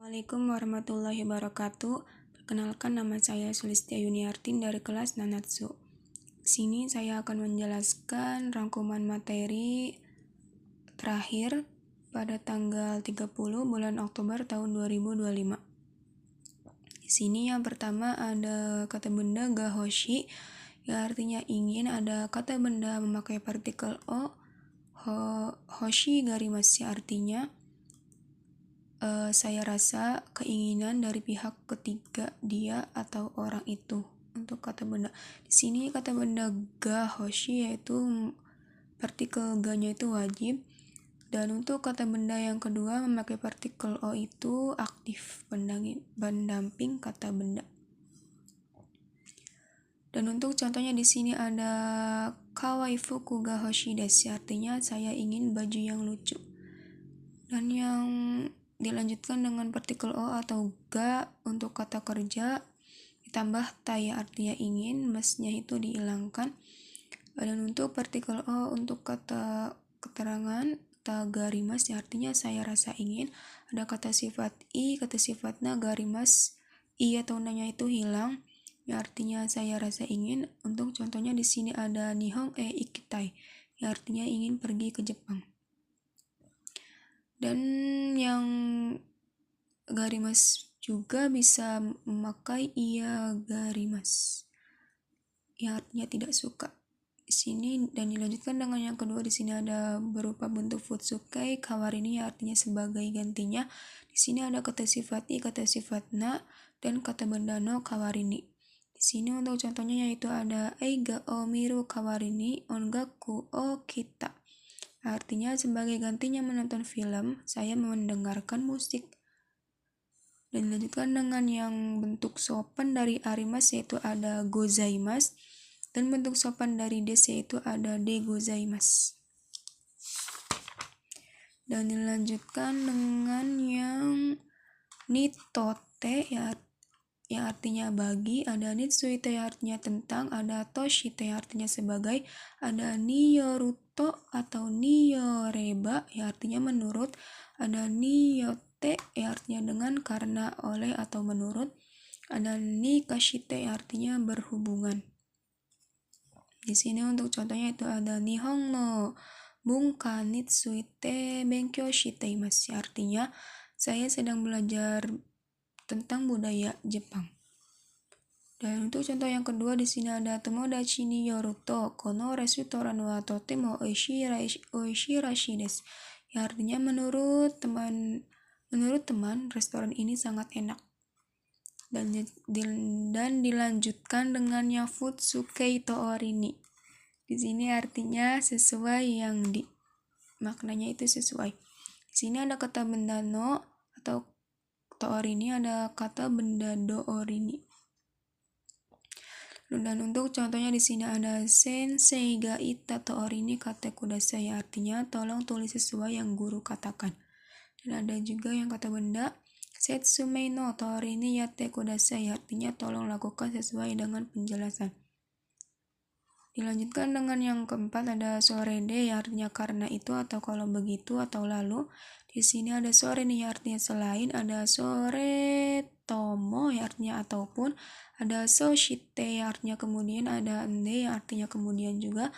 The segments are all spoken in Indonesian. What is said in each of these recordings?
Assalamualaikum warahmatullahi wabarakatuh. Perkenalkan, nama saya Sulistya Yuniartin dari kelas Nanatsu. Di sini saya akan menjelaskan rangkuman materi terakhir pada tanggal 30 bulan Oktober tahun 2025. Di sini yang pertama ada kata benda gahoshi, yang artinya ingin. Ada kata benda memakai partikel o, hoshi garimasu, artinya saya rasa keinginan dari pihak ketiga dia atau orang itu. Untuk kata benda di sini, kata benda ga hoshi yaitu partikel ga-nya itu wajib, dan untuk kata benda yang kedua memakai partikel o itu aktif, pendamping kata benda. Dan untuk contohnya di sini ada kawaifuku ga hoshi desu, artinya saya ingin baju yang lucu. Dan yang dilanjutkan dengan partikel o atau ga untuk kata kerja ditambah tai, artinya ingin, masnya itu dihilangkan. Dan untuk partikel o untuk kata keterangan garimas, artinya saya rasa ingin. Ada kata sifat i, kata sifatnya garimas, i atau nanya itu hilang, ya artinya saya rasa ingin. Untuk contohnya di sini ada nihon ikitai, ya artinya ingin pergi ke Jepang. Dan yang garimas juga bisa memakai iya garimas, yang artinya tidak suka. Di sini dan dilanjutkan dengan yang kedua, di sini ada berupa bentuk futsukai kawarini, artinya sebagai gantinya. Di sini ada kata sifat i, kata sifat na, dan kata benda no kawarini. Di sini untuk contohnya yaitu ada eiga o miru kawarini ongaku o kita. Artinya sebagai gantinya menonton film, saya mendengarkan musik. Dan dilanjutkan dengan yang bentuk sopan dari arimas yaitu ada gozaimasu, dan bentuk sopan dari desu yaitu ada de gozaimasu. Dan dilanjutkan dengan yang nitote, yang artinya bagi, ada nitsuite yang artinya tentang, ada toshite yang artinya sebagai, ada niyoruto atau niyoreba yang artinya menurut, ada niyote yang artinya dengan, karena, oleh, atau menurut, ada nikashite yang artinya berhubungan. Di sini untuk contohnya itu ada nihon no bunka nitsuite benkyou shite imasu, artinya saya sedang belajar tentang budaya Jepang. Dan untuk contoh yang kedua di sini ada tomodachi ni yoru to kono restoran wa totemo oishii rashi desu, yang artinya menurut teman restoran ini sangat enak. Dan dilanjutkan dengan yang futsukei to orini. Di sini artinya sesuai, yang maknanya itu sesuai. Di sini ada kata benda no atau toori ini, ada kata benda doori ini. Dan untuk contohnya di sini ada sensei ga itta toori ini kata kudasai, artinya tolong tulis sesuai yang guru katakan. Dan ada juga yang kata benda setsumei no toori ini yatte kudasai, artinya tolong lakukan sesuai dengan penjelasan. Dilanjutkan dengan yang keempat ada sorede, yang artinya karena itu atau kalau begitu atau lalu. Di sini ada sore nih, artinya selain, ada sore tomo yang artinya ataupun, ada soshite yang artinya kemudian, ada ende yang artinya kemudian juga,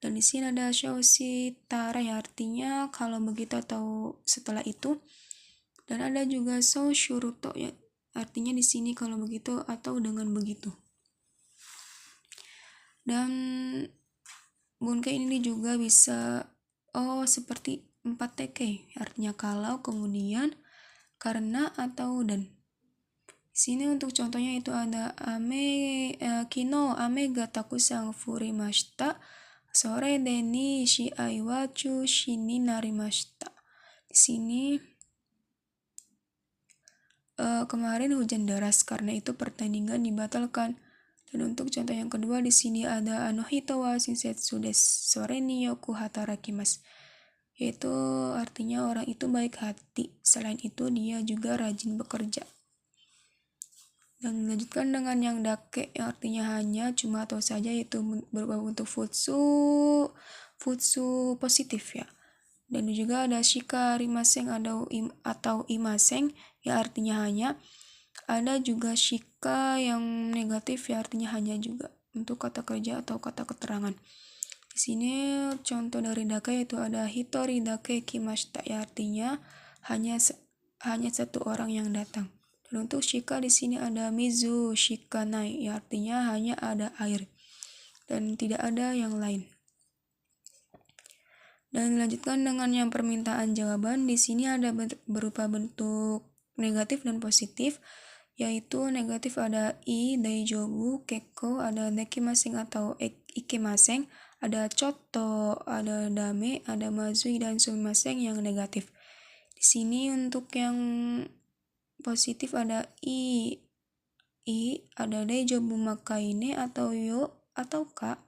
dan di sini ada shoshitara yang artinya kalau begitu atau setelah itu, dan ada juga soshuruto ya artinya di sini kalau begitu atau dengan begitu. Dan bunkai ini juga bisa seperti 4TK, artinya kalau, kemudian, karena, atau dan. Di sini untuk contohnya itu ada kino ame ga takusan furimashita sore de ni shiai wa chushi ni narimashita. Di sini kemarin hujan deras, karena itu pertandingan dibatalkan. Dan untuk contoh yang kedua di sini ada anohito wa shinsetsu desu sore ni yoku hatarakimasu, yaitu artinya orang itu baik hati, selain itu dia juga rajin bekerja. Dan dilanjutkan dengan yang dake, yang artinya hanya, cuma, atau saja, yaitu berupa bentuk futsu positif ya. Dan juga ada shikarimasen atau imasen, ya artinya hanya. Ada juga shika yang negatif ya artinya hanya juga untuk kata kerja atau kata keterangan. Di sini contoh dari dake yaitu ada hitori dake kimashita ya artinya hanya satu orang yang datang. Dan untuk shika di sini ada mizu shikanai ya artinya hanya ada air dan tidak ada yang lain. Dan dilanjutkan dengan yang permintaan jawaban. Di sini ada berupa bentuk negatif dan positif, yaitu negatif ada i, daijobu, keko, ada nekimaseng atau ikemaseng, ada choto, ada dame, ada mazui, dan sumimaseng yang negatif. Di sini untuk yang positif ada i, ada daijobu makaine atau yo atau ka.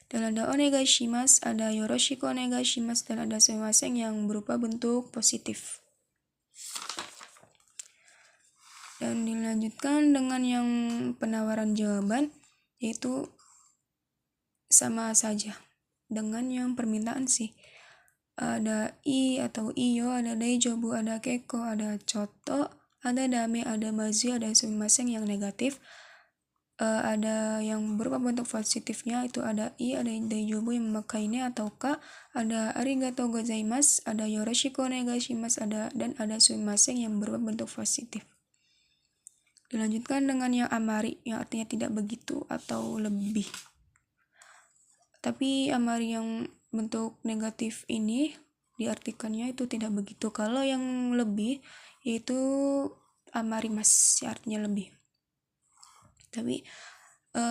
Dan ada onegaishimasu, ada yoroshiku onegaishimasu, dan ada sumimasen yang berupa bentuk positif. Dan dilanjutkan dengan yang penawaran jawaban, yaitu sama saja dengan yang permintaan sih. Ada i atau iyo, ada daijobu, ada keko, ada choto, ada dame, ada mazui, ada sumimasen yang negatif. Ada yang berupa bentuk positifnya itu ada i, ada daijobu yang memakainya atau ka, ada arigatou gozaimasu, ada yoroshiku onegaishimasu, dan ada sumimasen yang berupa bentuk positif. Dilanjutkan dengan yang amari yang artinya tidak begitu atau lebih. Tapi amari yang bentuk negatif ini diartikannya itu tidak begitu. Kalau yang lebih yaitu amarimas artinya lebih. Tapi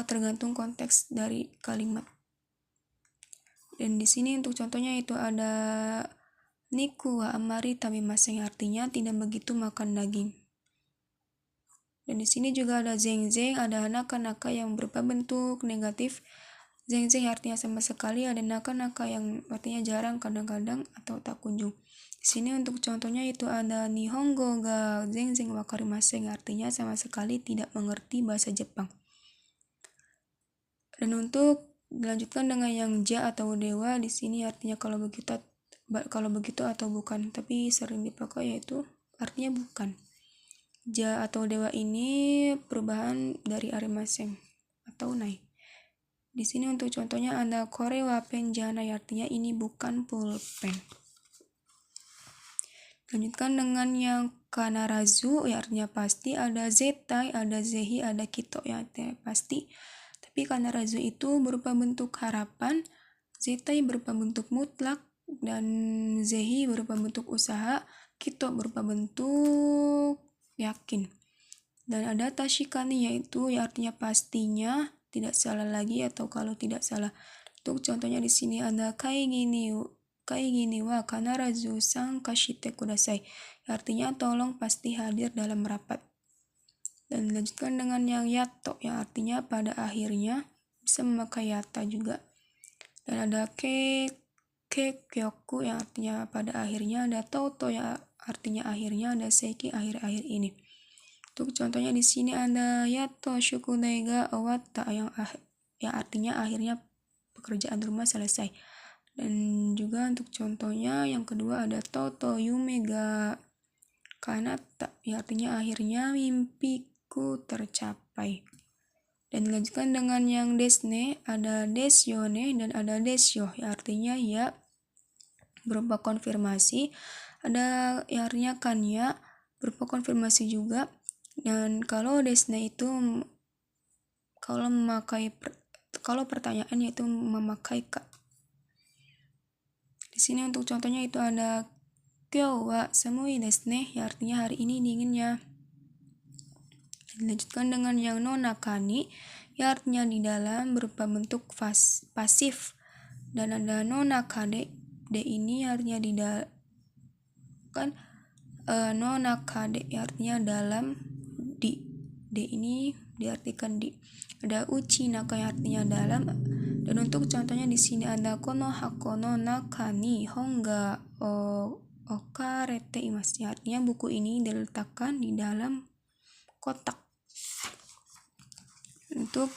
tergantung konteks dari kalimat. Dan di sini untuk contohnya itu ada niku wa amari tabimasen artinya tidak begitu makan daging. Dan di sini juga ada zeng-zeng, ada naka-naka yang berupa bentuk negatif. Zeng-zeng artinya sama sekali, ada naka-naka yang artinya jarang, kadang-kadang atau tak kunjung. Di sini untuk contohnya itu ada nihongo ga zeng-zeng wakarimasen artinya sama sekali tidak mengerti bahasa Jepang. Dan untuk dilanjutkan dengan yang ja atau dewa, di sini artinya kalau begitu atau bukan, tapi sering dipakai yaitu artinya bukan. Ja atau dewa ini perubahan dari arimasen atau nai. Di sini untuk contohnya ada kore wa pen janai artinya ini bukan pulpen. Lanjutkan dengan yang kanarazu ya artinya pasti, ada zetai, ada zehi, ada kito ya artinya pasti. Tapi kanarazu itu berupa bentuk harapan, zetai berupa bentuk mutlak, dan zehi berupa bentuk usaha, kito berupa bentuk yakin. Dan ada tashikani yaitu ya artinya pastinya, tidak salah lagi atau kalau tidak salah. Untuk contohnya di sini ada kaigi ni wa kanarazu sanka shite kudasai. Artinya tolong pasti hadir dalam rapat. Dan dilanjutkan dengan yang yato yang artinya pada akhirnya, bisa memakai yata juga. Dan ada kyoku yang artinya pada akhirnya, ada toto yang artinya akhirnya, ada seiki akhir-akhir ini. Untuk contohnya di sini ada yato shukudai ga owatta yang artinya akhirnya pekerjaan rumah selesai. Dan juga untuk contohnya yang kedua ada toto yume ga kanata yang artinya akhirnya mimpiku tercapai. Dan dilanjutkan dengan yang desne, ada desyone dan ada desyo yang artinya ya berupa konfirmasi, ada yang artinya kan ya berupa konfirmasi juga. Dan kalau desne itu kalau pertanyaannya itu memakai ka. Di sini untuk contohnya itu ada kyou wa samui desu ne, ya artinya hari ini dinginnya. Dilanjutkan dengan yang no nakani, ya artinya di dalam berupa bentuk pasif. Dan ada no nakade, de ini artinya di dalam no nakade ya artinya dalam, de ini diartikan di. Ada uchi naka yang artinya dalam. Dan untuk contohnya di sini ada kono hako no nakani honga okarete imasu, artinya buku ini diletakkan di dalam kotak. Untuk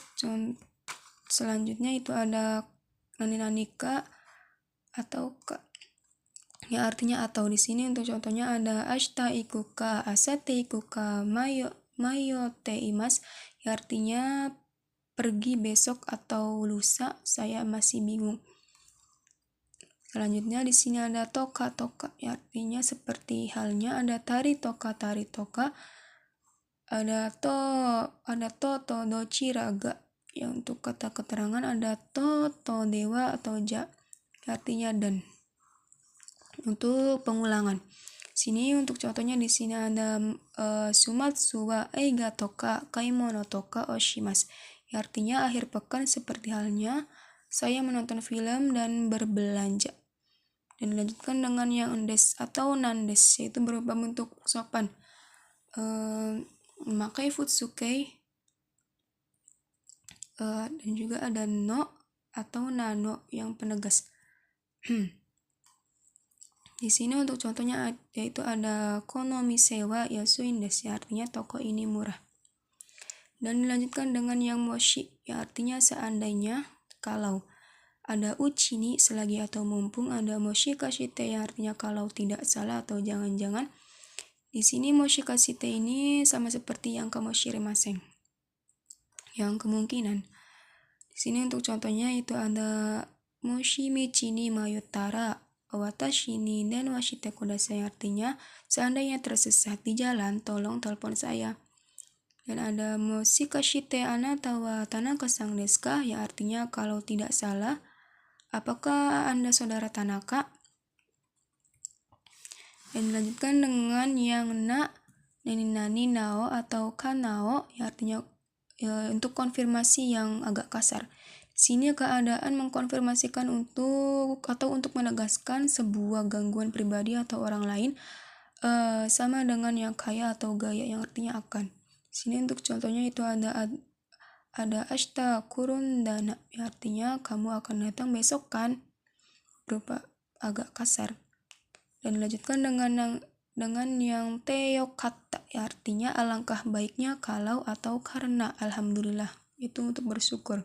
selanjutnya itu ada nani-nanika atau ka. yang artinya atau. Di sini untuk contohnya ada ashita ikuka, asate ikuka, mayote imas, yang artinya pergi besok atau lusa, saya masih bingung. Selanjutnya di sini ada toka, yang artinya seperti halnya. Ada tari toka, ada to dochi raga. Yang untuk kata keterangan ada to dewa atau ja, artinya dan. Untuk pengulangan, sini untuk contohnya di sini ada sumatsu wa eiga toka kaimono toka oshimasu, artinya akhir pekan seperti halnya saya menonton film dan berbelanja. Dan dilanjutkan dengan yang endes atau nandes, yaitu berupa bentuk sopan. Memakai futsukei, dan juga ada no atau nano yang penegas. Di sini untuk contohnya yaitu ada konomi sewa yasuin desu, artinya toko ini murah. Dan dilanjutkan dengan yang moshi, yang artinya seandainya, kalau. Ada uchi ni selagi atau mumpung, ada moshi kashite yang artinya kalau tidak salah atau jangan-jangan. Di sini moshi kashite ini sama seperti yang kamoshiremasen, yang kemungkinan. Di sini untuk contohnya itu ada moshi michi ni mayutara watashi ni denwashite kudasai, artinya seandainya tersesat di jalan, tolong telepon saya. Dan ada moshikashite anata wa Tanaka-san desu ka, ya artinya kalau tidak salah, apakah Anda saudara Tanaka? Dan dilanjutkan dengan yang na, nani nao atau kanao, ya artinya untuk konfirmasi yang agak kasar. Sini keadaan mengkonfirmasikan untuk menegaskan sebuah gangguan pribadi atau orang lain, sama dengan yang kaya atau gaya, yang artinya akan. Sini untuk contohnya itu ada ashita kurun dana, yang artinya kamu akan datang besok kan, berupa agak kasar. Dan dilanjutkan dengan yang teyo kata, yang artinya alangkah baiknya kalau atau karena, alhamdulillah, itu untuk bersyukur.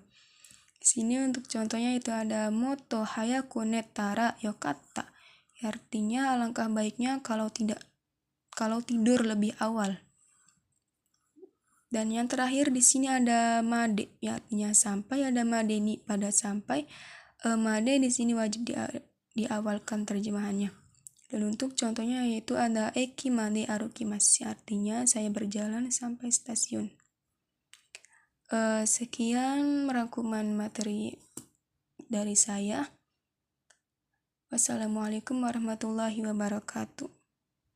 Di sini untuk contohnya itu ada moto hayaku netara yokatta, artinya alangkah baiknya kalau tidur lebih awal. Dan yang terakhir di sini ada made, artinya sampai, ada madeni pada sampai. Made di sini wajib diawalkan terjemahannya. Dan untuk contohnya yaitu ada eki made arukimasu, artinya saya berjalan sampai stasiun. Sekian rangkuman materi dari saya. Wassalamualaikum warahmatullahi wabarakatuh.